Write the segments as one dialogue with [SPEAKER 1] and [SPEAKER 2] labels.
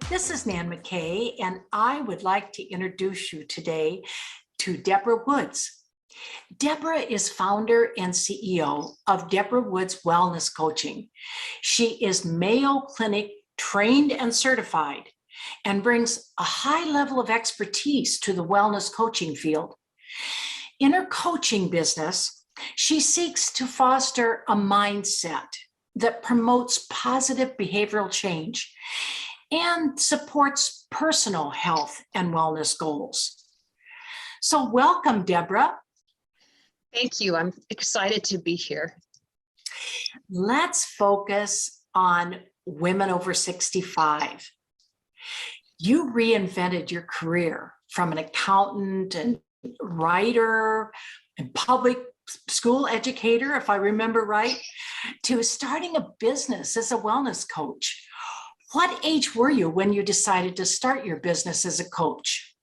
[SPEAKER 1] This is Nan McKay, and I would like to introduce you today to Debra Woods. Debra is founder and CEO of Debra Woods Wellness Coaching. She is Mayo Clinic trained and certified and brings a high level of expertise to the wellness coaching field. In her coaching business, she seeks to foster a mindset that promotes positive behavioral change and supports personal health and wellness goals. So welcome, Debra.
[SPEAKER 2] Thank you. I'm excited to be here.
[SPEAKER 1] Let's focus on women over 65. You reinvented your career from an accountant and writer and public school educator, if I remember right, to starting a business as a wellness coach. What age were you when you decided to start your business as a coach?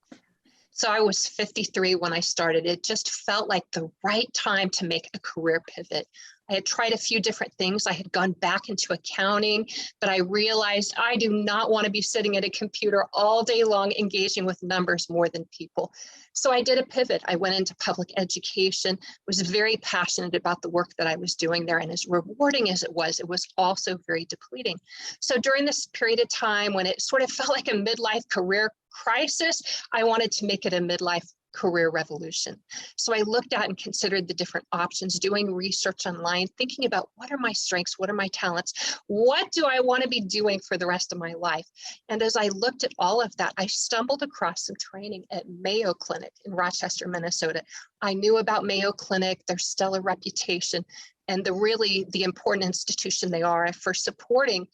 [SPEAKER 2] So I was 53 when I started. It just felt like the right time to make a career pivot. I had tried a few different things. I had gone back into accounting, but I realized I do not want to be sitting at a computer all day long engaging with numbers more than people. So I did a pivot. I went into public education, was very passionate about the work that I was doing there. And as rewarding as it was also very depleting. So during this period of time when it sort of felt like a midlife career crisis, I wanted to make it a midlife career revolution. So I looked at and considered the different options, doing research online, thinking about what are my strengths, what are my talents, what do I want to be doing for the rest of my life? And as I looked at all of that, I stumbled across some training at Mayo Clinic in Rochester, Minnesota. I knew about Mayo Clinic, their stellar reputation, and the important institution they are for supporting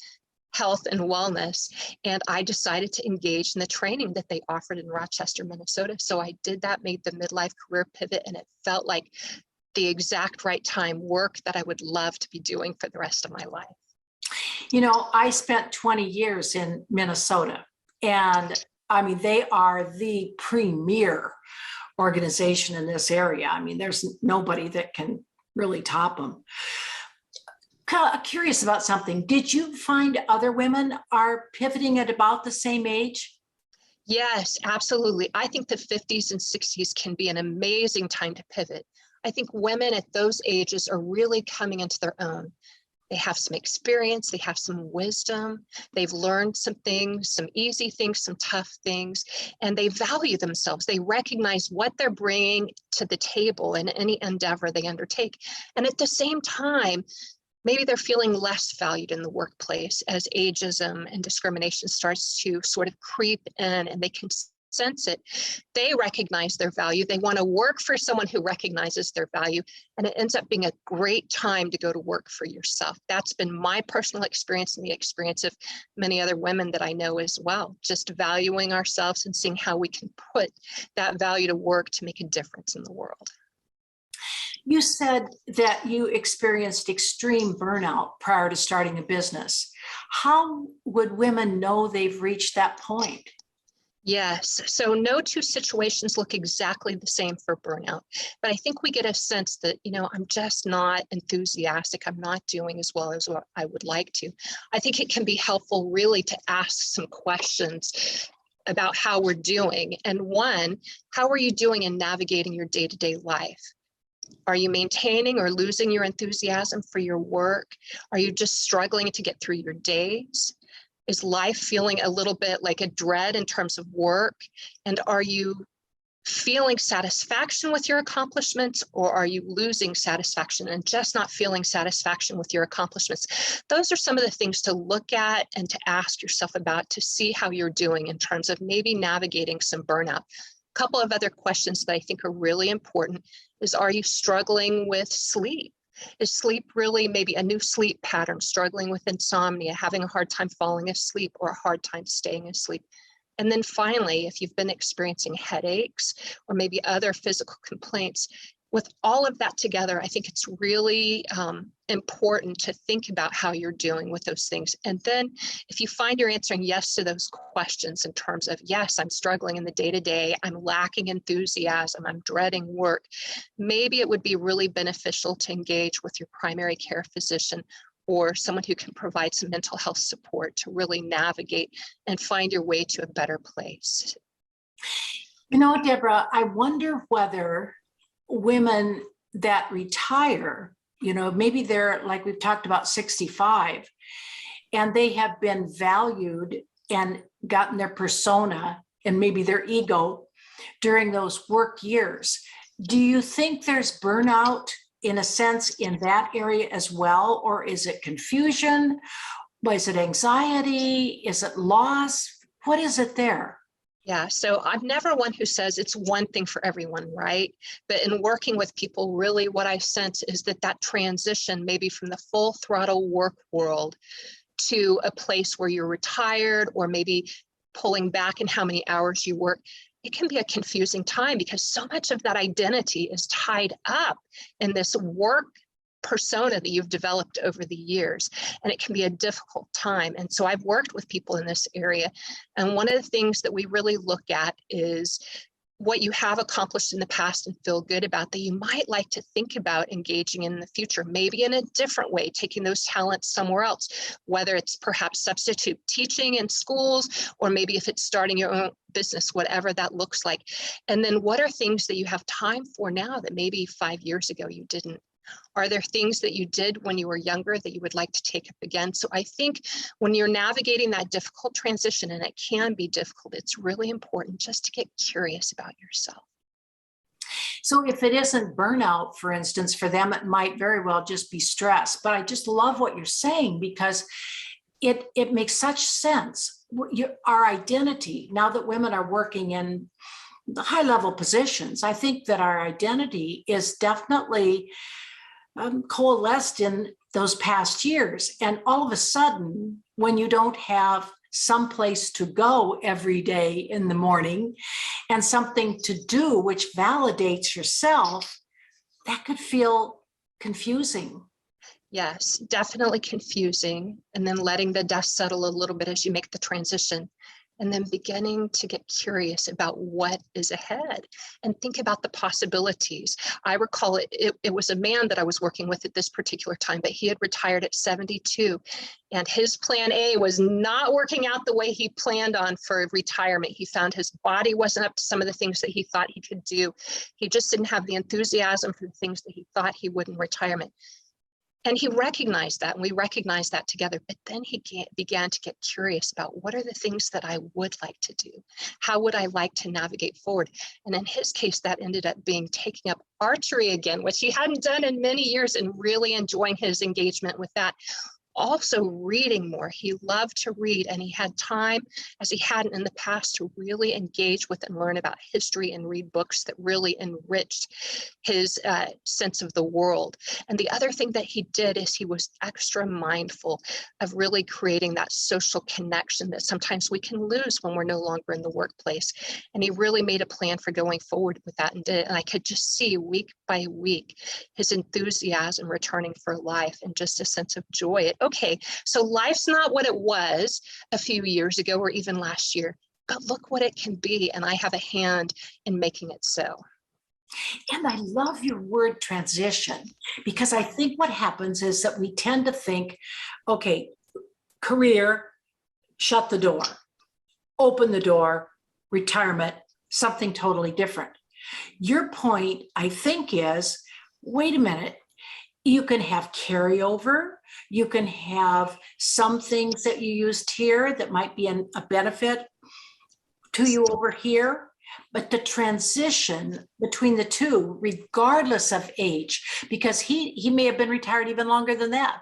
[SPEAKER 2] health and wellness. And I decided to engage in the training that they offered in Rochester, Minnesota. So I did that, made the midlife career pivot, and it felt like the exact right time work that I would love to be doing for the rest of my life.
[SPEAKER 1] You know, I spent 20 years in Minnesota, and I mean, they are the premier organization in this area. I mean, there's nobody that can really top them. Curious about something. Did you find other women are pivoting at about the same age?
[SPEAKER 2] Yes, absolutely. I think the 50s and 60s can be an amazing time to pivot. I think women at those ages are really coming into their own. They have some experience, they have some wisdom, they've learned some things, some easy things, some tough things, and they value themselves. They recognize what they're bringing to the table in any endeavor they undertake. And at the same time, maybe they're feeling less valued in the workplace as ageism and discrimination starts to sort of creep in, and they can sense it. They recognize their value. They want to work for someone who recognizes their value, and it ends up being a great time to go to work for yourself. That's been my personal experience and the experience of many other women that I know as well, just valuing ourselves and seeing how we can put that value to work to make a difference in the world.
[SPEAKER 1] You said that you experienced extreme burnout prior to starting a business. How would women know they've reached that point?
[SPEAKER 2] Yes, so no two situations look exactly the same for burnout, but I think we get a sense that, I'm just not enthusiastic. I'm not doing as well as what I would like to. I think it can be helpful really to ask some questions about how we're doing. And one, how are you doing in navigating your day-to-day life? Are you maintaining or losing your enthusiasm for your work? Are you just struggling to get through your days? Is life feeling a little bit like a dread in terms of work? And are you feeling satisfaction with your accomplishments, or are you losing satisfaction and just not feeling satisfaction with your accomplishments? Those are some of the things to look at and to ask yourself about to see how you're doing in terms of maybe navigating some burnout. A couple of other questions that I think are really important is, are you struggling with sleep? Is sleep really maybe a new sleep pattern, struggling with insomnia, having a hard time falling asleep or a hard time staying asleep? And then finally, if you've been experiencing headaches or maybe other physical complaints, with all of that together, I think it's really important to think about how you're doing with those things. And then if you find you're answering yes to those questions in terms of, yes, I'm struggling in the day-to-day, I'm lacking enthusiasm, I'm dreading work, maybe it would be really beneficial to engage with your primary care physician or someone who can provide some mental health support to really navigate and find your way to a better place.
[SPEAKER 1] You know, Debra, I wonder whether women that retire, you know, maybe they're, like we've talked about, 65, and they have been valued and gotten their persona and maybe their ego during those work years. Do you think there's burnout in a sense in that area as well? Or is it confusion? Is it anxiety? Is it loss? What is it there?
[SPEAKER 2] Yeah, so I'm never one who says it's one thing for everyone, right? But in working with people, really what I sense is that transition, maybe from the full throttle work world to a place where you're retired, or maybe pulling back in how many hours you work, it can be a confusing time because so much of that identity is tied up in this work persona that you've developed over the years, and it can be a difficult time. And so I've worked with people in this area, and one of the things that we really look at is what you have accomplished in the past and feel good about that you might like to think about engaging in the future, maybe in a different way, taking those talents somewhere else, whether it's perhaps substitute teaching in schools, or maybe if it's starting your own business, whatever that looks like. And then what are things that you have time for now that maybe 5 years ago you didn't? Are there things that you did when you were younger that you would like to take up again? So I think when you're navigating that difficult transition, and it can be difficult, it's really important just to get curious about yourself.
[SPEAKER 1] So if it isn't burnout, for instance, for them, it might very well just be stress. But I just love what you're saying, because it makes such sense. Our identity, now that women are working in high level positions, I think that our identity is definitely coalesced in those past years. And all of a sudden, when you don't have some place to go every day in the morning and something to do which validates yourself, that could feel confusing.
[SPEAKER 2] Yes, definitely confusing. And then letting the dust settle a little bit as you make the transition. And then beginning to get curious about what is ahead and think about the possibilities. I recall it was a man that I was working with at this particular time, but he had retired at 72. And his plan A was not working out the way he planned on for retirement. He found his body wasn't up to some of the things that he thought he could do. He just didn't have the enthusiasm for the things that he thought he would in retirement. And he recognized that, and we recognized that together. But then he began to get curious about what are the things that I would like to do? How would I like to navigate forward? And in his case, that ended up being taking up archery again, which he hadn't done in many years, and really enjoying his engagement with that. Also reading more. He loved to read, and he had time, as he hadn't in the past, to really engage with and learn about history and read books that really enriched his sense of the world. And the other thing that he did is he was extra mindful of really creating that social connection that sometimes we can lose when we're no longer in the workplace. And he really made a plan for going forward with that and did it. And I could just see week by week his enthusiasm returning for life and just a sense of joy. Okay, so life's not what it was a few years ago or even last year, but look what it can be, and I have a hand in making it so.
[SPEAKER 1] And I love your word transition, because I think what happens is that we tend to think, okay, career, shut the door, open the door, retirement, something totally different. Your point, I think, is, wait a minute, you can have carryover. You can have some things that you used here that might be a benefit to you over here. But the transition between the two, regardless of age, because he may have been retired even longer than that.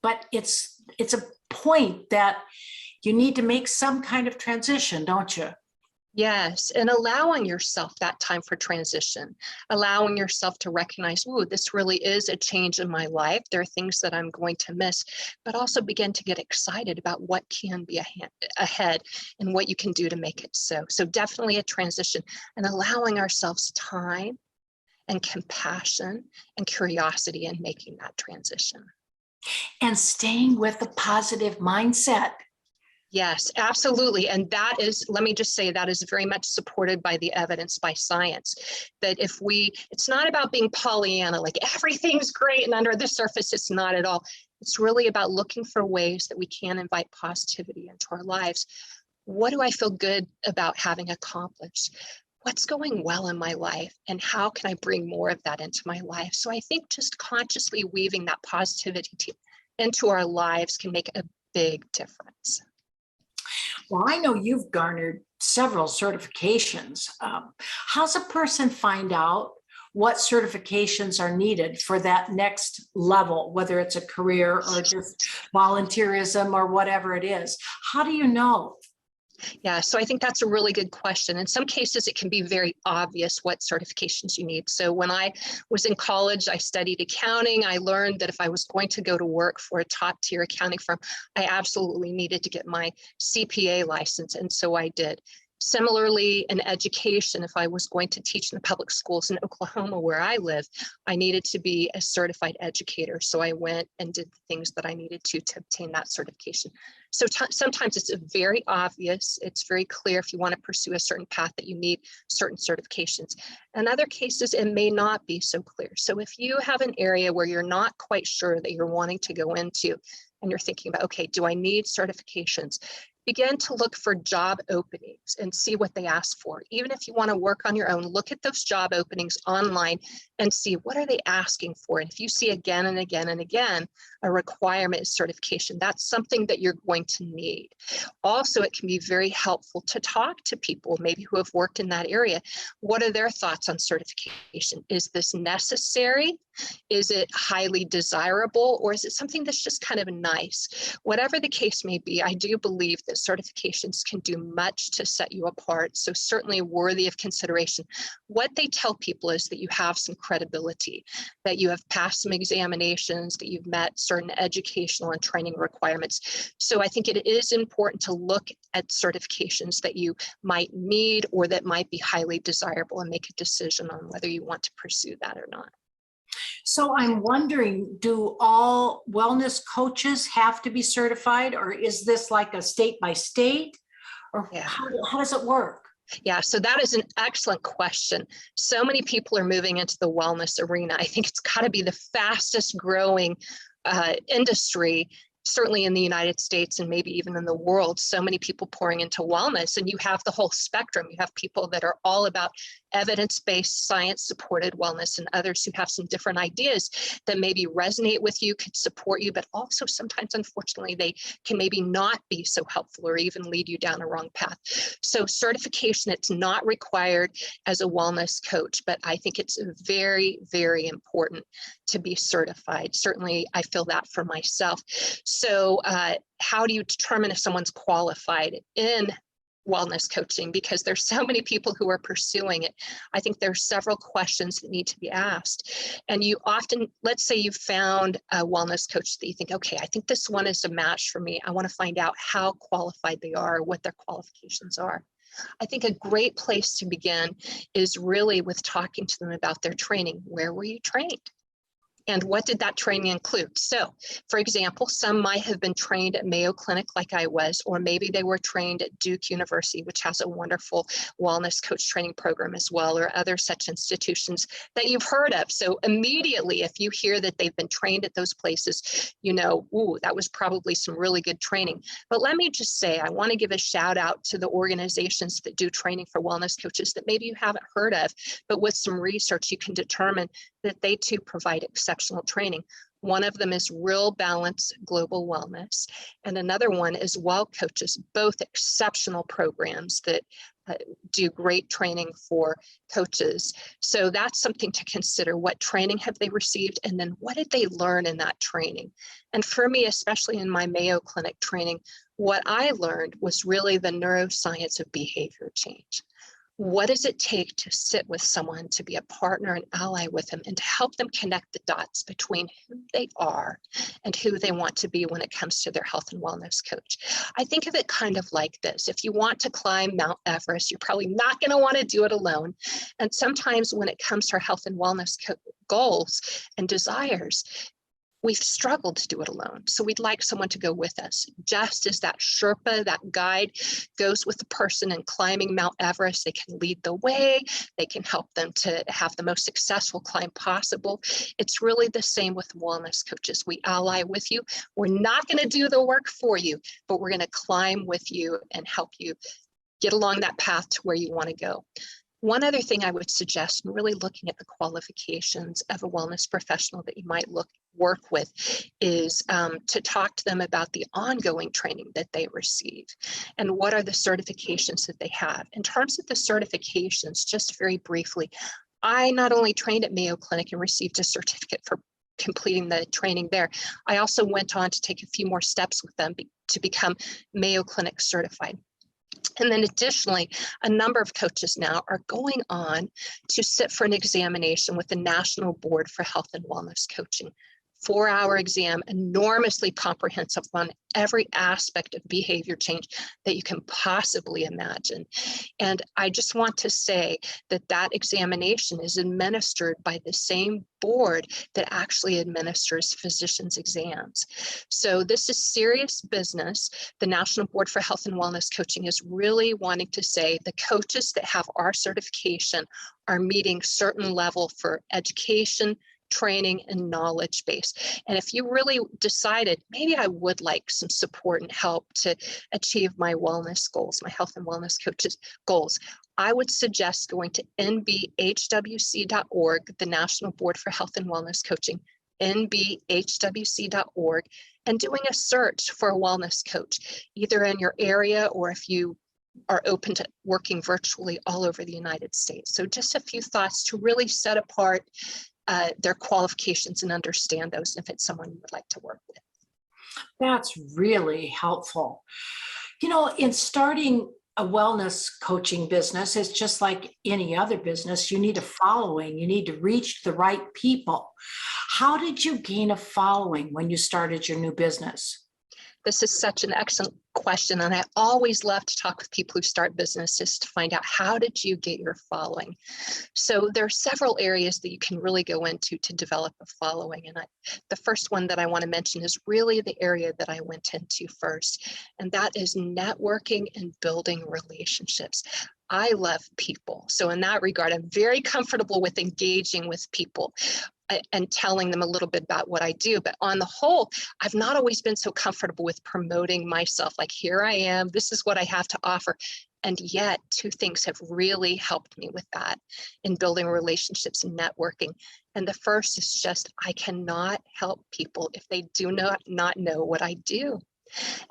[SPEAKER 1] But it's a point that you need to make some kind of transition, don't you?
[SPEAKER 2] Yes, and allowing yourself that time for transition, allowing yourself to recognize, oh, this really is a change in my life. There are things that I'm going to miss, but also begin to get excited about what can be ahead and what you can do to make it so. So definitely a transition, and allowing ourselves time and compassion and curiosity in making that transition.
[SPEAKER 1] And staying with a positive mindset.
[SPEAKER 2] Yes, absolutely. And that is, let me just say, that is very much supported by the evidence, by science, that it's not about being Pollyanna, like everything's great and under the surface, it's not at all. It's really about looking for ways that we can invite positivity into our lives. What do I feel good about having accomplished? What's going well in my life, and how can I bring more of that into my life? So I think just consciously weaving that positivity into our lives can make a big difference.
[SPEAKER 1] Well, I know you've garnered several certifications. How's a person find out what certifications are needed for that next level, whether it's a career or just volunteerism or whatever it is? How do you know?
[SPEAKER 2] Yeah, so I think that's a really good question. In some cases, it can be very obvious what certifications you need. So when I was in college, I studied accounting. I learned that if I was going to go to work for a top tier accounting firm, I absolutely needed to get my CPA license. And so I did. Similarly, in education, if I was going to teach in the public schools in Oklahoma, where I live, I needed to be a certified educator. So I went and did the things that I needed to obtain that certification. So sometimes it's very obvious, it's very clear if you want to pursue a certain path that you need certain certifications. In other cases, it may not be so clear. So if you have an area where you're not quite sure that you're wanting to go into, and you're thinking about, okay, do I need certifications? Begin to look for job openings and see what they ask for. Even if you want to work on your own, look at those job openings online and see what are they asking for. And if you see again and again and again a requirement is certification, that's something that you're going to need. Also, it can be very helpful to talk to people maybe who have worked in that area. What are their thoughts on certification? Is this necessary? Is it highly desirable, or is it something that's just kind of nice? Whatever the case may be, I do believe that certifications can do much to set you apart. So certainly worthy of consideration. What they tell people is that you have some credibility, that you have passed some examinations, that you've met certain educational and training requirements. So I think it is important to look at certifications that you might need or that might be highly desirable and make a decision on whether you want to pursue that or not.
[SPEAKER 1] So I'm wondering, do all wellness coaches have to be certified, or is this like a state by state, or
[SPEAKER 2] Yeah.
[SPEAKER 1] how does it work?
[SPEAKER 2] Yeah, so that is an excellent question. So many people are moving into the wellness arena. I think it's got to be the fastest growing industry, certainly in the United States and maybe even in the world. So many people pouring into wellness, and you have the whole spectrum. You have people that are all about evidence-based, science-supported wellness, and others who have some different ideas that maybe resonate with you, could support you, but also sometimes, unfortunately, they can maybe not be so helpful or even lead you down a wrong path. So certification, it's not required as a wellness coach, but I think it's very, very important to be certified. Certainly, I feel that for myself. So how do you determine if someone's qualified in wellness coaching? Because there's so many people who are pursuing it. I think there are several questions that need to be asked. And you often, let's say you've found a wellness coach that you think, okay, I think this one is a match for me. I want to find out how qualified they are, what their qualifications are. I think a great place to begin is really with talking to them about their training. Where were you trained? And what did that training include? So, for example, some might have been trained at Mayo Clinic like I was, or maybe they were trained at Duke University, which has a wonderful wellness coach training program as well, or other such institutions that you've heard of. So immediately, if you hear that they've been trained at those places, you know, ooh, that was probably some really good training. But let me just say, I want to give a shout out to the organizations that do training for wellness coaches that maybe you haven't heard of, but with some research, you can determine that they too provide exceptional training. One of them is Real Balance Global Wellness, and another one is Well Coaches, both exceptional programs that do great training for coaches. So that's something to consider. What training have they received? And then what did they learn in that training? And for me, especially in my Mayo Clinic training, what I learned was really the neuroscience of behavior change. What does it take to sit with someone, to be a partner and ally with them, and to help them connect the dots between who they are and who they want to be when it comes to their health and wellness coach? I think of it kind of like this. If you want to climb Mount Everest, you're probably not going to want to do it alone. And sometimes when it comes to our health and wellness goals and desires, we've struggled to do it alone. So we'd like someone to go with us. Just as that Sherpa, that guide, goes with the person in climbing Mount Everest, they can lead the way, they can help them to have the most successful climb possible. It's really the same with wellness coaches. We ally with you. We're not going to do the work for you, but we're going to climb with you and help you get along that path to where you want to go. One other thing I would suggest, in really looking at the qualifications of a wellness professional that you might work with, is to talk to them about the ongoing training that they receive and what are the certifications that they have. In terms of the certifications, just very briefly, I not only trained at Mayo Clinic and received a certificate for completing the training there, I also went on to take a few more steps with them to become Mayo Clinic certified. And then additionally, a number of coaches now are going on to sit for an examination with the National Board for Health and Wellness Coaching. 4-hour exam, enormously comprehensive on every aspect of behavior change that you can possibly imagine. And I just want to say that that examination is administered by the same board that actually administers physicians' exams. So this is serious business. The National Board for Health and Wellness Coaching is really wanting to say the coaches that have our certification are meeting certain level for education, training, and knowledge base. And if you really decided, maybe I would like some support and help to achieve my wellness goals, my health and wellness coaches goals, I would suggest going to nbhwc.org, the National Board for Health and Wellness Coaching, nbhwc.org, and doing a search for a wellness coach, either in your area or if you are open to working virtually all over the United States. So just a few thoughts to really set apart their qualifications and understand those if it's someone you would like to work with.
[SPEAKER 1] That's really helpful. You know, in starting a wellness coaching business, it's just like any other business. You need a following. You need to reach the right people. How did you gain a following when you started your new business?
[SPEAKER 2] This is such an excellent question, and I always love to talk with people who start businesses to find out, how did you get your following? So there are several areas that you can really go into to develop a following, and the first one that I want to mention is really the area that I went into first, and that is networking and building relationships. I love people. So in that regard, I'm very comfortable with engaging with people and telling them a little bit about what I do. But on the whole, I've not always been so comfortable with promoting myself. Like, here I am, this is what I have to offer. And yet, two things have really helped me with that in building relationships and networking. And the first is just, I cannot help people if they do not know what I do.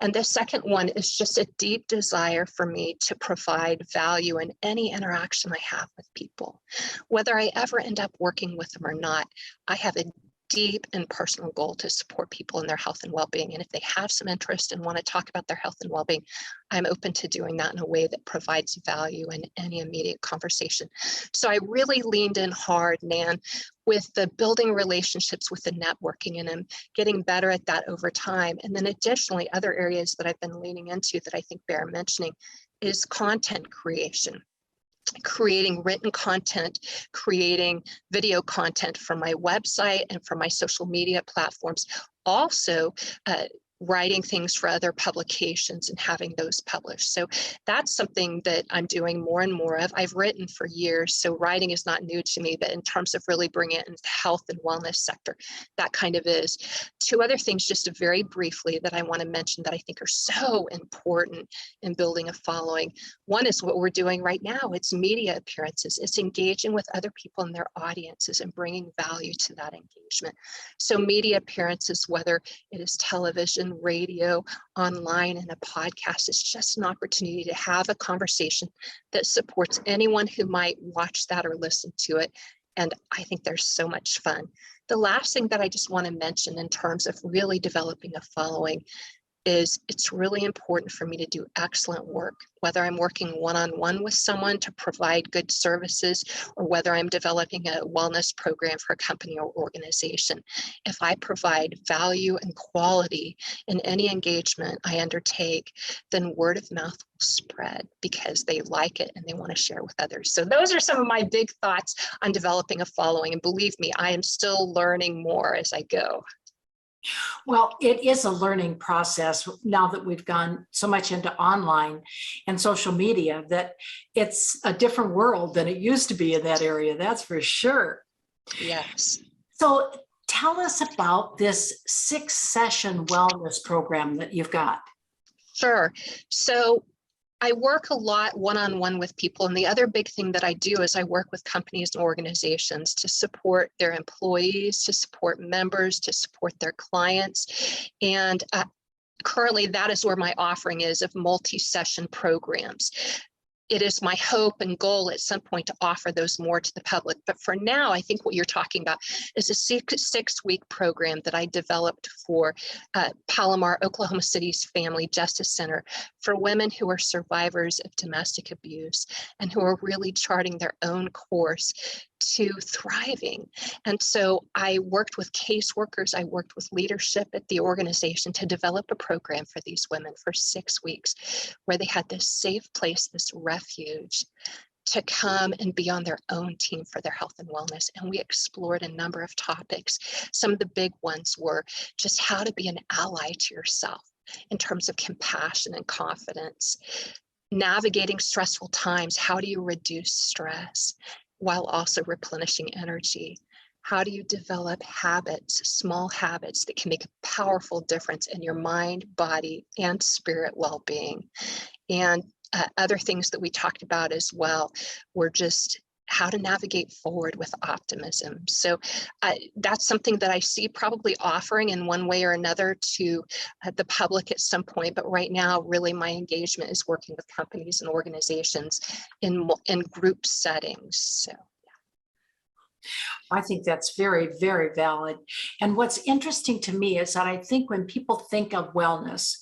[SPEAKER 2] And the second one is just a deep desire for me to provide value in any interaction I have with people. Whether I ever end up working with them or not, I have a deep and personal goal to support people in their health and well-being. And if they have some interest and want to talk about their health and well-being, I'm open to doing that in a way that provides value in any immediate conversation. So I really leaned in hard, Nan, with the building relationships, with the networking, and I'm getting better at that over time. And then additionally, other areas that I've been leaning into that I think bear mentioning is content creation. Creating written content, creating video content for my website and for my social media platforms. Also, writing things for other publications and having those published. So that's something that I'm doing more and more of. I've written for years, so writing is not new to me, but in terms of really bringing it into the health and wellness sector, that kind of is. Two other things just very briefly that I want to mention that I think are so important in building a following. One is what we're doing right now. It's media appearances. It's engaging with other people in their audiences and bringing value to that engagement. So media appearances, whether it is television, radio, online, and a podcast, is just an opportunity to have a conversation that supports anyone who might watch that or listen to it. And I think there's so much fun. The last thing that I just want to mention in terms of really developing a following is it's really important for me to do excellent work, whether I'm working one-on-one with someone to provide good services or whether I'm developing a wellness program for a company or organization. If I provide value and quality in any engagement I undertake, then word of mouth will spread because they like it and they want to share with others. So those are some of my big thoughts on developing a following. And believe me, I am still learning more as I go.
[SPEAKER 1] Well, it is a learning process now that we've gone so much into online and social media that it's a different world than it used to be in that area. That's for sure.
[SPEAKER 2] Yes.
[SPEAKER 1] So tell us about this 6-session wellness program that you've got.
[SPEAKER 2] Sure. So I work a lot one-on-one with people. And the other big thing that I do is I work with companies and organizations to support their employees, to support members, to support their clients. And currently that is where my offering is of multi-session programs. It is my hope and goal at some point to offer those more to the public. But for now, I think what you're talking about is a six-week program that I developed for Palomar, Oklahoma City's Family Justice Center for women who are survivors of domestic abuse and who are really charting their own course to thriving. And so I worked with caseworkers, I worked with leadership at the organization to develop a program for these women for 6 weeks where they had this safe place, this refuge to come and be on their own team for their health and wellness. And we explored a number of topics. Some of the big ones were just how to be an ally to yourself in terms of compassion and confidence, navigating stressful times, how do you reduce stress while also replenishing energy? How do you develop habits, small habits that can make a powerful difference in your mind, body, and spirit well-being? And other things that we talked about as well were just how to navigate forward with optimism. So that's something that I see probably offering in one way or another to the public at some point. But right now, really my engagement is working with companies and organizations in group settings. So.
[SPEAKER 1] I think that's very, very valid. And what's interesting to me is that I think when people think of wellness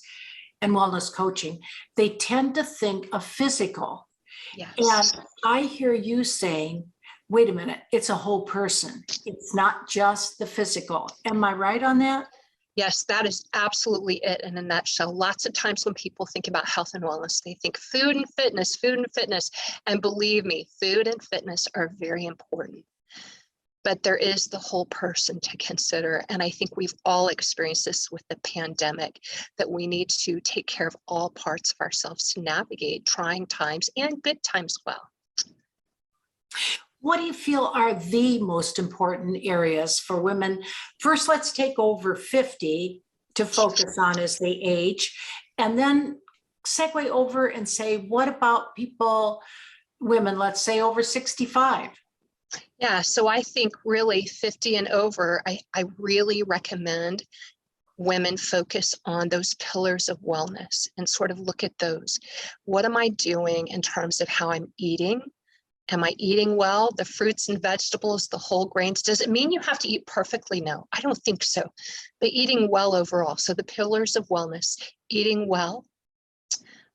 [SPEAKER 1] and wellness coaching, they tend to think of physical.
[SPEAKER 2] Yes.
[SPEAKER 1] And I hear you saying, wait a minute, it's a whole person. It's not just the physical. Am I right on that?
[SPEAKER 2] Yes, that is absolutely it in a nutshell. Lots of times when people think about health and wellness, they think food and fitness, food and fitness. And believe me, food and fitness are very important. But there is the whole person to consider. And I think we've all experienced this with the pandemic, that we need to take care of all parts of ourselves to navigate trying times and good times well.
[SPEAKER 1] What do you feel are the most important areas for women? First, let's take over 50 to focus on as they age, and then segue over and say, what about people, women, let's say over 65?
[SPEAKER 2] Yeah, so I think really 50 and over, I really recommend women focus on those pillars of wellness and sort of look at those. What am I doing in terms of how I'm eating? Am I eating well? The fruits and vegetables, the whole grains. Does it mean you have to eat perfectly? No, I don't think so. But eating well overall. So the pillars of wellness, eating well,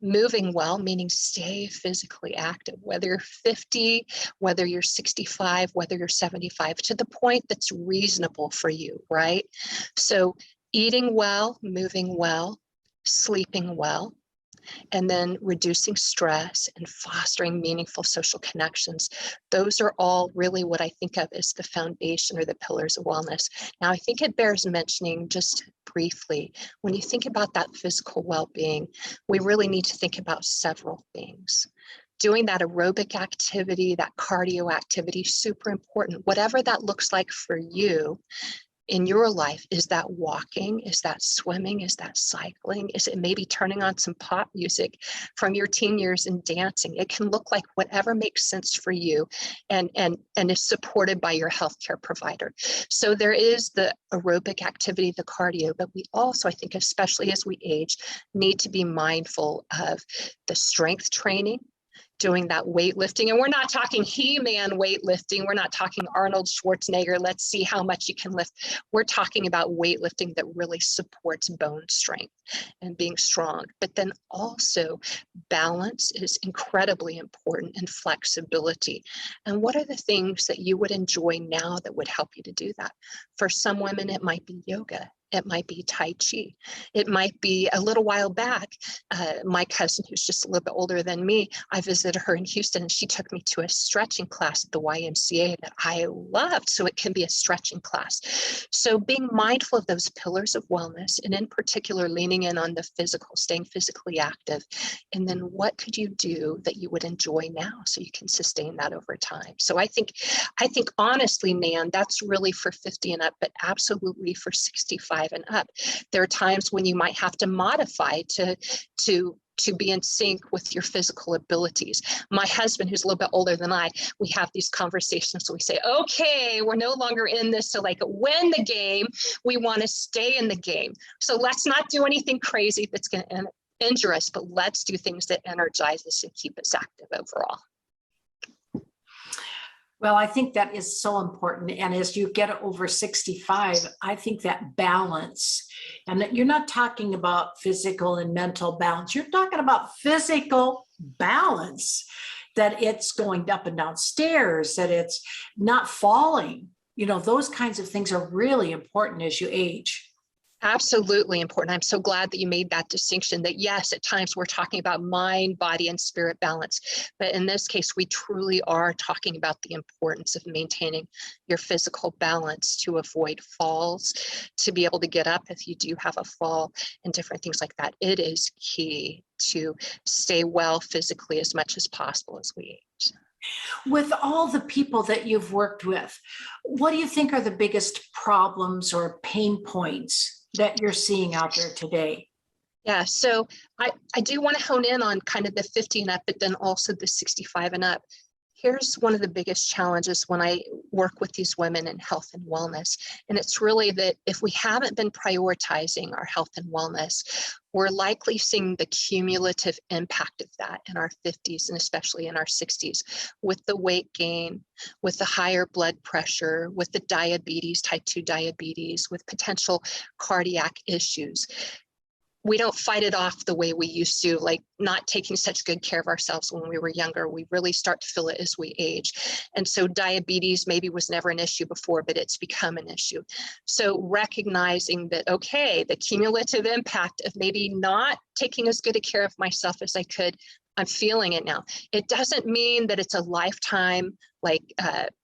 [SPEAKER 2] moving well, meaning stay physically active, whether you're 50, whether you're 65, whether you're 75, to the point that's reasonable for you, right? So eating well, moving well, sleeping well, and then reducing stress and fostering meaningful social connections. Those are all really what I think of as the foundation or the pillars of wellness. Now, I think it bears mentioning just briefly, when you think about that physical well-being, we really need to think about several things. Doing that aerobic activity, that cardio activity, super important. Whatever that looks like for you in your life. Is that walking? Is that swimming? Is that cycling? Is it maybe turning on some pop music from your teen years and dancing? It can look like whatever makes sense for you and is supported by your healthcare provider. So there is the aerobic activity, the cardio, but we also, I think, especially as we age, need to be mindful of the strength training, doing that weightlifting. And we're not talking He-Man weightlifting. We're not talking Arnold Schwarzenegger. Let's see how much you can lift. We're talking about weightlifting that really supports bone strength and being strong. But then also balance is incredibly important, and flexibility. And what are the things that you would enjoy now that would help you to do that? For some women, it might be yoga. It might be Tai Chi. It might be a little while back, my cousin, who's just a little bit older than me, I visited her in Houston and she took me to a stretching class at the YMCA that I loved. So it can be a stretching class. So being mindful of those pillars of wellness, and in particular, leaning in on the physical, staying physically active. And then what could you do that you would enjoy now so you can sustain that over time? So I think honestly, Nan, that's really for 50 and up, but absolutely for 65 and up. There are times when you might have to modify to be in sync with your physical abilities. My husband, who's a little bit older than I, we have these conversations. So we say, okay, we're no longer in this to like win the game. We want to stay in the game. So let's not do anything crazy that's going to injure us, but let's do things that energize us and keep us active overall.
[SPEAKER 1] Well, I think that is so important. And as you get over 65, I think that balance, and that you're not talking about physical and mental balance, you're talking about physical balance, that it's going up and down stairs, that it's not falling. Those kinds of things are really important as you age.
[SPEAKER 2] Absolutely important. I'm so glad that you made that distinction, that yes, at times we're talking about mind, body, and spirit balance. But in this case, we truly are talking about the importance of maintaining your physical balance to avoid falls, to be able to get up if you do have a fall, and different things like that. It is key to stay well physically as much as possible as we age.
[SPEAKER 1] With all the people that you've worked with, what do you think are the biggest problems or pain points that you're seeing out there today?
[SPEAKER 2] Yeah, so I do want to hone in on kind of the 50 and up, but then also the 65 and up. Here's one of the biggest challenges when I work with these women in health and wellness. And it's really that if we haven't been prioritizing our health and wellness, we're likely seeing the cumulative impact of that in our 50s and especially in our 60s, with the weight gain, with the higher blood pressure, with the diabetes, type 2 diabetes, with potential cardiac issues. We don't fight it off the way we used to, like not taking such good care of ourselves when we were younger. We really start to feel it as we age. And so diabetes maybe was never an issue before, but it's become an issue. So recognizing that, okay, the cumulative impact of maybe not taking as good a care of myself as I could, I'm feeling it now. It doesn't mean that it's a lifetime like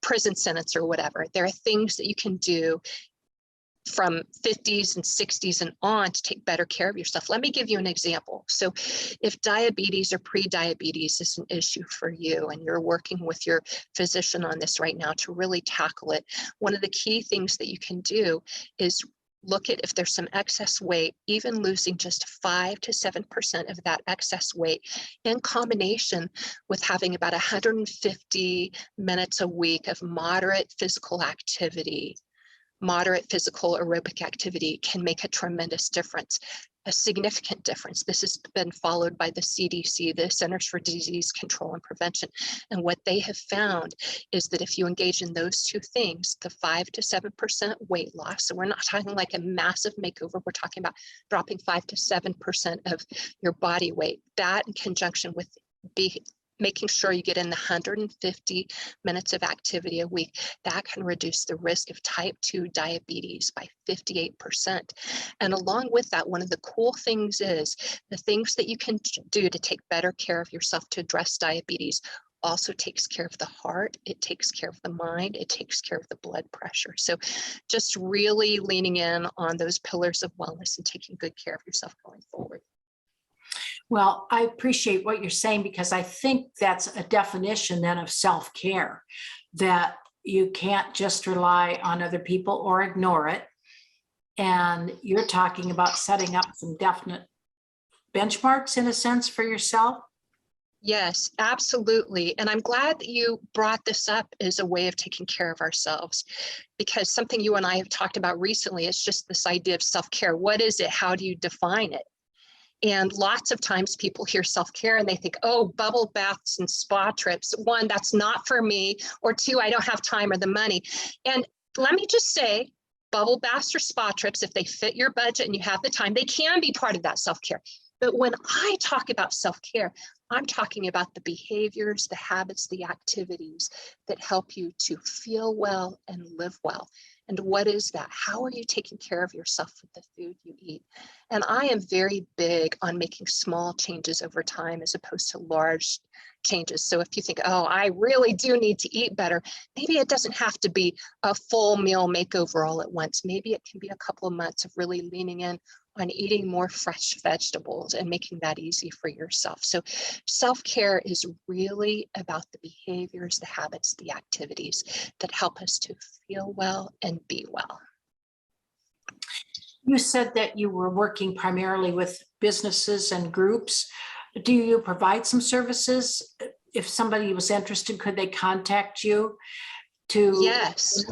[SPEAKER 2] prison sentence or whatever. There are things that you can do from 50s and 60s and on to take better care of yourself. Let me give you an example. So if diabetes or pre-diabetes is an issue for you and you're working with your physician on this right now to really tackle it, one of the key things that you can do is look at if there's some excess weight, even losing just 5 to 7% of that excess weight in combination with having about 150 minutes a week of moderate physical activity. Moderate physical aerobic activity can make a tremendous difference, a significant difference. This has been followed by the CDC, the Centers for Disease Control and Prevention. And what they have found is that if you engage in those two things, the 5 to 7% weight loss, so we're not talking like a massive makeover, we're talking about dropping 5 to 7% of your body weight, that in conjunction with making sure you get in the 150 minutes of activity a week, that can reduce the risk of type 2 diabetes by 58%. And along with that, one of the cool things is the things that you can do to take better care of yourself to address diabetes also takes care of the heart, it takes care of the mind, it takes care of the blood pressure. So just really leaning in on those pillars of wellness and taking good care of yourself going forward.
[SPEAKER 1] Well, I appreciate what you're saying, because I think that's a definition then of self-care, that you can't just rely on other people or ignore it. And you're talking about setting up some definite benchmarks in a sense for yourself.
[SPEAKER 2] Yes, absolutely. And I'm glad that you brought this up as a way of taking care of ourselves, because something you and I have talked about recently is just this idea of self-care. What is it? How do you define it? And lots of times people hear self-care and they think, oh, bubble baths and spa trips. One, that's not for me. Or two, I don't have time or the money. And let me just say, bubble baths or spa trips, if they fit your budget and you have the time, they can be part of that self-care. But when I talk about self-care, I'm talking about the behaviors, the habits, the activities that help you to feel well and live well. And what is that? How are you taking care of yourself with the food you eat? And I am very big on making small changes over time as opposed to large changes. So if you think, oh, I really do need to eat better, maybe it doesn't have to be a full meal makeover all at once. Maybe it can be a couple of months of really leaning in on eating more fresh vegetables and making that easy for yourself. So self-care is really about the behaviors, the habits, the activities that help us to feel well and be well.
[SPEAKER 1] You said that you were working primarily with businesses and groups. Do you provide some services? If somebody was interested, could they contact you to?
[SPEAKER 2] Yes.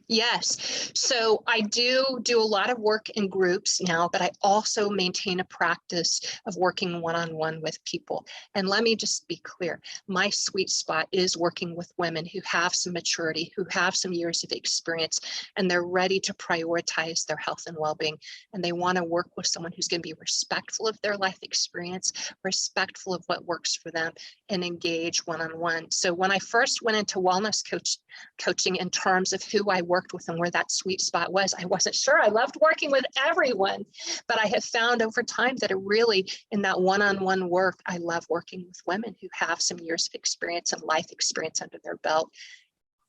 [SPEAKER 2] Yes. So I do a lot of work in groups now, but I also maintain a practice of working one-on-one with people. And let me just be clear, my sweet spot is working with women who have some maturity, who have some years of experience, and they're ready to prioritize their health and well-being. And they want to work with someone who's going to be respectful of their life experience, respectful of what works for them, and engage one-on-one. So when I first went into wellness coaching in terms of who I worked with and where that sweet spot was, I wasn't sure. I loved working with everyone, but I have found over time that it really, in that one-on-one work, I love working with women who have some years of experience and life experience under their belt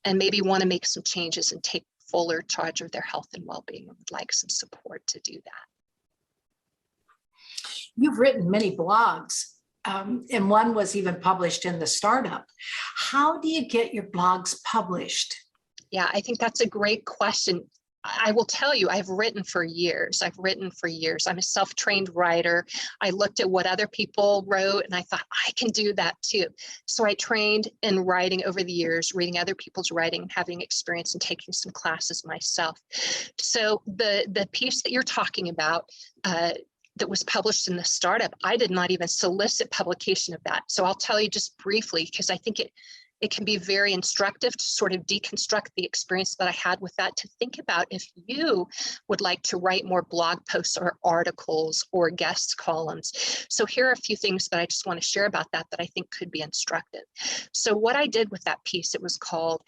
[SPEAKER 2] and maybe want to make some changes and take fuller charge of their health and well-being and would like some support to do that.
[SPEAKER 1] You've written many blogs, and one was even published in the startup. How do you get your blogs published?
[SPEAKER 2] Yeah, I think that's a great question. I will tell you, I've written for years. I'm a self-trained writer. I looked at what other people wrote and I thought, I can do that too. So I trained in writing over the years, reading other people's writing, having experience and taking some classes myself. So the piece that you're talking about, that was published in the startup, I did not even solicit publication of that. So I'll tell you just briefly, because I think it can be very instructive to sort of deconstruct the experience that I had with that, to think about if you would like to write more blog posts or articles or guest columns. So here are a few things that I just want to share about that I think could be instructive. So what I did with that piece, it was called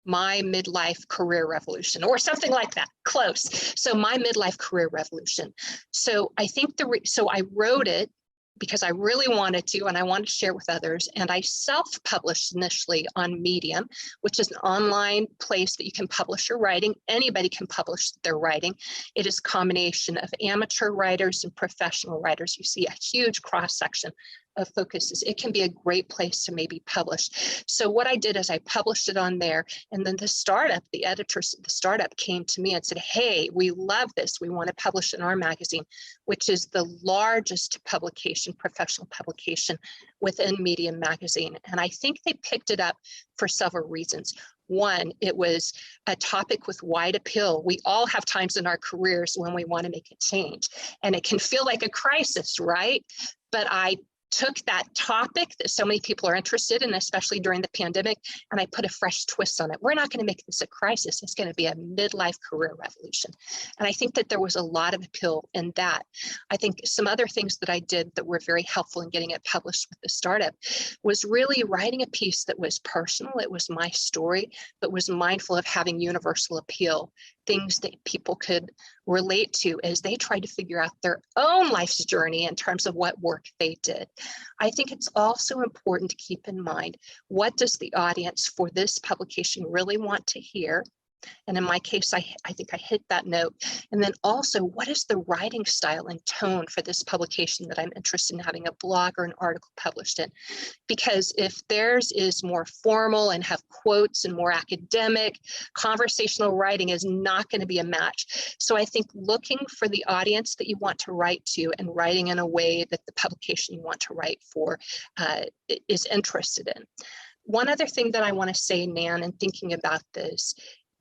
[SPEAKER 2] My Midlife Career Revolution, or something like that, close. So My Midlife Career Revolution. So I think so I wrote it because I really wanted to, and I wanted to share with others. And I self-published initially on Medium, which is an online place that you can publish your writing. Anybody can publish their writing. It is a combination of amateur writers and professional writers. You see a huge cross-section of focuses. It can be a great place to maybe publish. So what I did is I published it on there, and then the editors of the startup came to me and said, hey, we love this. We want to publish in our magazine, which is the largest publication, professional publication within Medium magazine. And I think they picked it up for several reasons. One, it was a topic with wide appeal. We all have times in our careers when we want to make a change, and it can feel like a crisis, right? But I took that topic that so many people are interested in, especially during the pandemic, and I put a fresh twist on it. We're not going to make this a crisis. It's going to be a midlife career revolution. And I think that there was a lot of appeal in that. I think some other things that I did that were very helpful in getting it published with the startup was really writing a piece that was personal. It was my story, but was mindful of having universal appeal, things that people could relate to as they tried to figure out their own life's journey in terms of what work they did. I think it's also important to keep in mind, what does the audience for this publication really want to hear? And in my case, I think I hit that note. And then also, what is the writing style and tone for this publication that I'm interested in having a blog or an article published in? Because if theirs is more formal and have quotes and more academic, conversational writing is not going to be a match. So I think looking for the audience that you want to write to and writing in a way that the publication you want to write for is interested in. One other thing that I want to say, Nan, in thinking about this,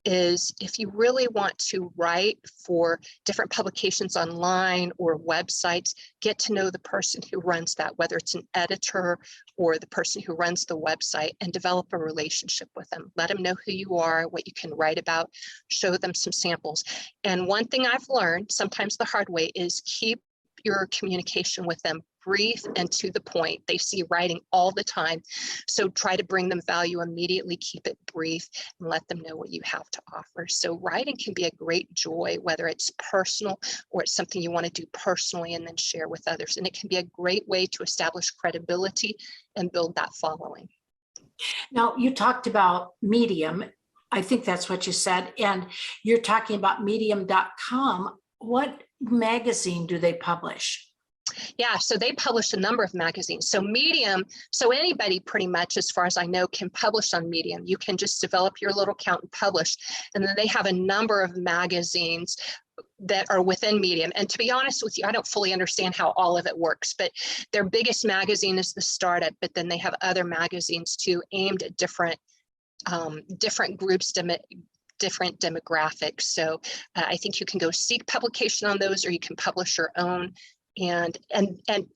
[SPEAKER 2] is if you really want to write for different publications online or websites, get to know the person who runs that, whether it's an editor or the person who runs the website, and develop a relationship with them. Let them know who you are, what you can write about, show them some samples. And one thing I've learned, sometimes the hard way, is keep your communication with them brief and to the point. They see writing all the time. So try to bring them value immediately, keep it brief, and let them know what you have to offer. So writing can be a great joy, whether it's personal or it's something you want to do personally and then share with others. And it can be a great way to establish credibility and build that following.
[SPEAKER 1] Now, you talked about Medium. I think that's what you said. And you're talking about medium.com. What magazine do they publish?
[SPEAKER 2] Yeah, so they publish a number of magazines. So Medium, so anybody pretty much, as far as I know, can publish on Medium. You can just develop your little account and publish. And then they have a number of magazines that are within Medium. And to be honest with you, I don't fully understand how all of it works, but their biggest magazine is The Startup, but then they have other magazines too, aimed at different groups, different demographics. So I think you can go seek publication on those, or you can publish your own. And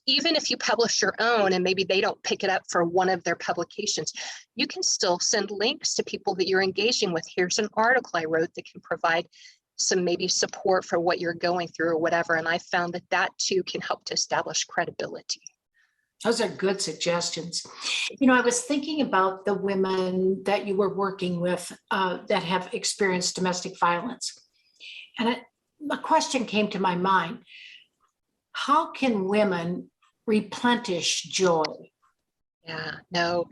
[SPEAKER 2] even if you publish your own and maybe they don't pick it up for one of their publications, you can still send links to people that you're engaging with. Here's an article I wrote that can provide some maybe support for what you're going through or whatever. And I found that that too can help to establish credibility.
[SPEAKER 1] Those are good suggestions. You know, I was thinking about the women that you were working with that have experienced domestic violence. And a question came to my mind. How can women replenish joy?
[SPEAKER 2] Yeah, no,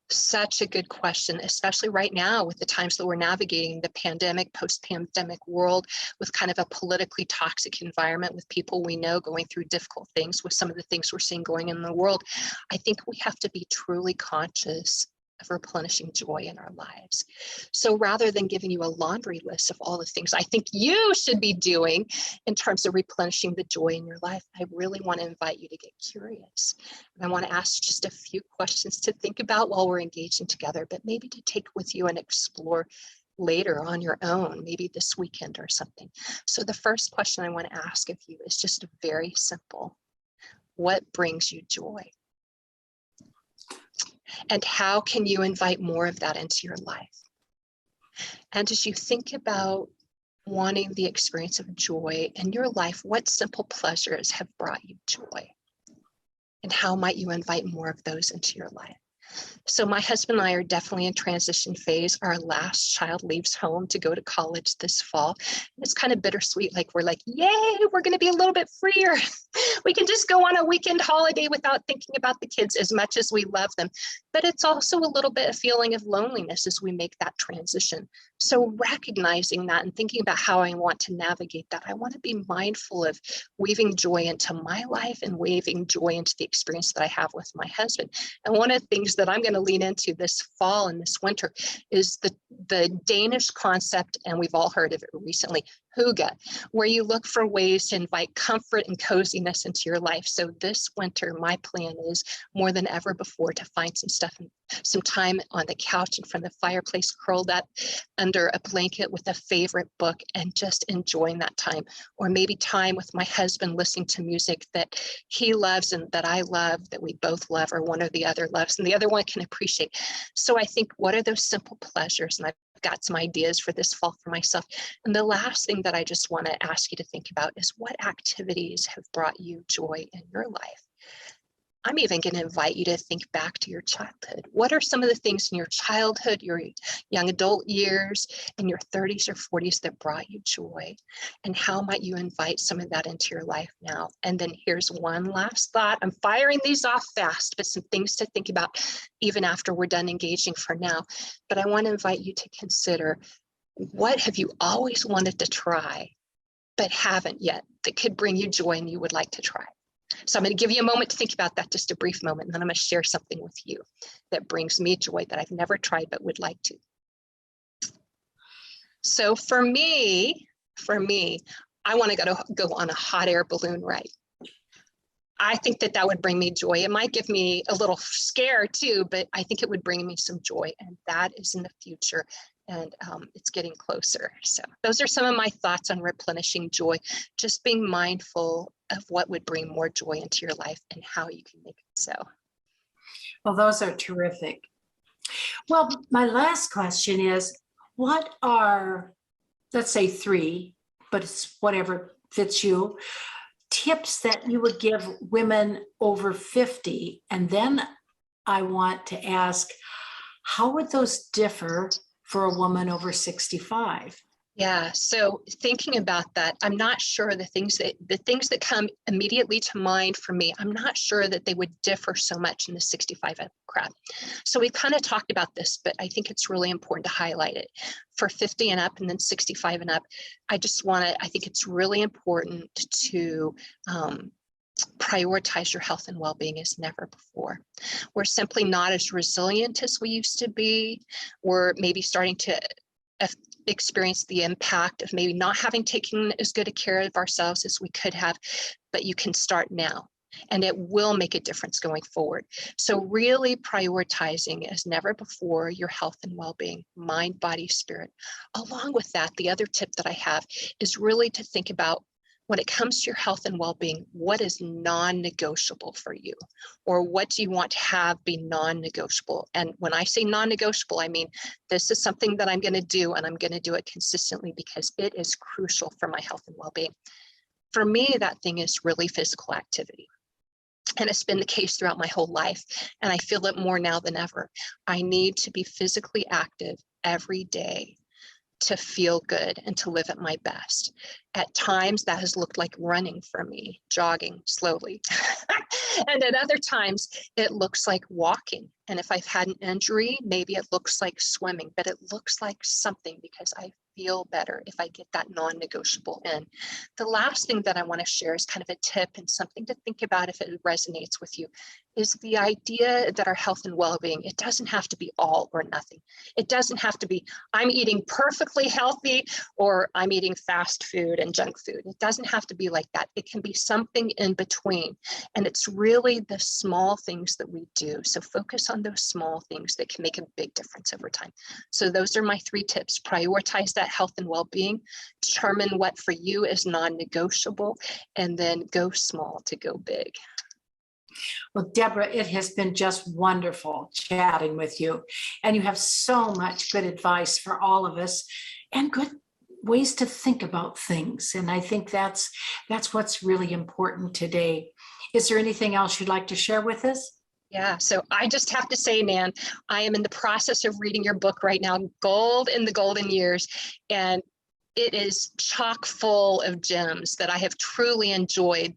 [SPEAKER 2] such a good question, especially right now with the times that we're navigating, the pandemic, post-pandemic world, with kind of a politically toxic environment, with people we know going through difficult things, with some of the things we're seeing going in the world. I think we have to be truly conscious of replenishing joy in our lives. So rather than giving you a laundry list of all the things I think you should be doing in terms of replenishing the joy in your life, I really want to invite you to get curious. And I want to ask just a few questions to think about while we're engaging together, but maybe to take with you and explore later on your own, maybe this weekend or something. So the first question I want to ask of you is just very simple. What brings you joy? And how can you invite more of that into your life? And as you think about wanting the experience of joy in your life, what simple pleasures have brought you joy? And how might you invite more of those into your life? So my husband and I are definitely in transition phase. Our last child leaves home to go to college this fall. It's kind of bittersweet. Like we're like, yay, we're going to be a little bit freer. We can just go on a weekend holiday without thinking about the kids as much as we love them. But it's also a little bit a feeling of loneliness as we make that transition. So recognizing that and thinking about how I want to navigate that, I want to be mindful of weaving joy into my life and weaving joy into the experience that I have with my husband. And one of the things that I'm going to lean into this fall and this winter is the Danish concept, and we've all heard of it recently, hygge, where you look for ways to invite comfort and coziness into your life. So this winter, my plan is more than ever before to find some time on the couch in front of the fireplace, curled up under a blanket with a favorite book and just enjoying that time. Or maybe time with my husband listening to music that he loves and that I love, that we both love, or one or the other loves and the other one can appreciate. So I think, what are those simple pleasures? And I've got some ideas for this fall for myself. And the last thing that I just want to ask you to think about is, what activities have brought you joy in your life? I'm even going to invite you to think back to your childhood. What are some of the things in your childhood, your young adult years, in your 30s or 40s that brought you joy? And how might you invite some of that into your life now? And then here's one last thought. I'm firing these off fast, but some things to think about even after we're done engaging for now. But I want to invite you to consider, what have you always wanted to try but haven't yet that could bring you joy and you would like to try? So I'm going to give you a moment to think about that, just a brief moment, and then I'm going to share something with you that brings me joy that I've never tried but would like to. So for me, I want to go on a hot air balloon ride. I think that would bring me joy. It might give me a little scare too, but I think it would bring me some joy, and that is in the future. And it's getting closer. So those are some of my thoughts on replenishing joy, just being mindful of what would bring more joy into your life and how you can make it so.
[SPEAKER 1] Well, those are terrific. Well, my last question is, what are, let's say 3, but it's whatever fits you, tips that you would give women over 50. And then I want to ask, how would those differ for a woman over 65?
[SPEAKER 2] Yeah, so thinking about that, I'm not sure the things that come immediately to mind for me, I'm not sure that they would differ so much in the 65 up crowd. So we kind of talked about this, but I think it's really important to highlight it. For 50 and up and then 65 and up, I think it's really important to prioritize your health and well-being as never before. We're simply not as resilient as we used to be. We're maybe starting to experience the impact of maybe not having taken as good a care of ourselves as we could have, but you can start now and it will make a difference going forward. So really prioritizing as never before your health and well-being, mind, body, spirit. Along with that, the other tip that I have is really to think about, when it comes to your health and well-being, what is non-negotiable for you? Or what do you want to have be non-negotiable? And when I say non-negotiable, I mean, this is something that I'm going to do, and I'm going to do it consistently because it is crucial for my health and well-being. For me, that thing is really physical activity. And it's been the case throughout my whole life. And I feel it more now than ever. I need to be physically active every day to feel good and to live at my best. At times that has looked like running for me, jogging slowly. And at other times it looks like walking. And if I've had an injury, maybe it looks like swimming, but it looks like something because I feel better if I get that non-negotiable in. The last thing that I want to share is kind of a tip and something to think about if it resonates with you, is the idea that our health and well-being, it doesn't have to be all or nothing. It doesn't have to be, I'm eating perfectly healthy or I'm eating fast food and junk food. It doesn't have to be like that. It can be something in between. And it's really the small things that we do. So focus on those small things that can make a big difference over time. So those are my 3 tips. Prioritize that health and well-being, determine what for you is non-negotiable, and then go small to go big.
[SPEAKER 1] Well, Debra, it has been just wonderful chatting with you. And you have so much good advice for all of us and good ways to think about things. And I think that's what's really important today. Is there anything else you'd like to share with us?
[SPEAKER 2] Yeah, so I just have to say, Nan, I am in the process of reading your book right now, Gold in the Golden Years, and it is chock full of gems that I have truly enjoyed.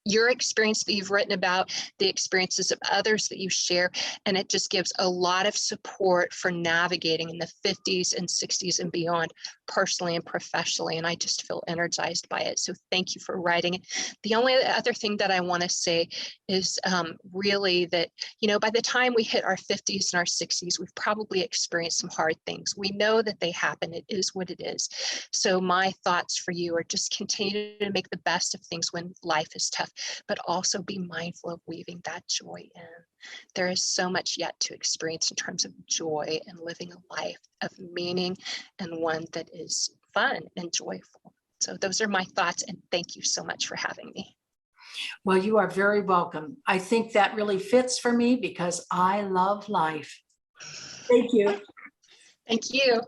[SPEAKER 2] Your experience that you've written about, the experiences of others that you share, and it just gives a lot of support for navigating in the 50s and 60s and beyond, personally and professionally, and I just feel energized by it. So thank you for writing it. The only other thing that I want to say is really that, by the time we hit our 50s and our 60s, we've probably experienced some hard things. We know that they happen. It is what it is. So my thoughts for you are just continue to make the best of things when life is tough, but also be mindful of weaving that joy in. There is so much yet to experience in terms of joy and living a life of meaning and one that is fun and joyful. So those are my thoughts, and thank you so much for having me.
[SPEAKER 1] Well, you are very welcome. I think that really fits for me because I love life. Thank you.
[SPEAKER 2] Thank you.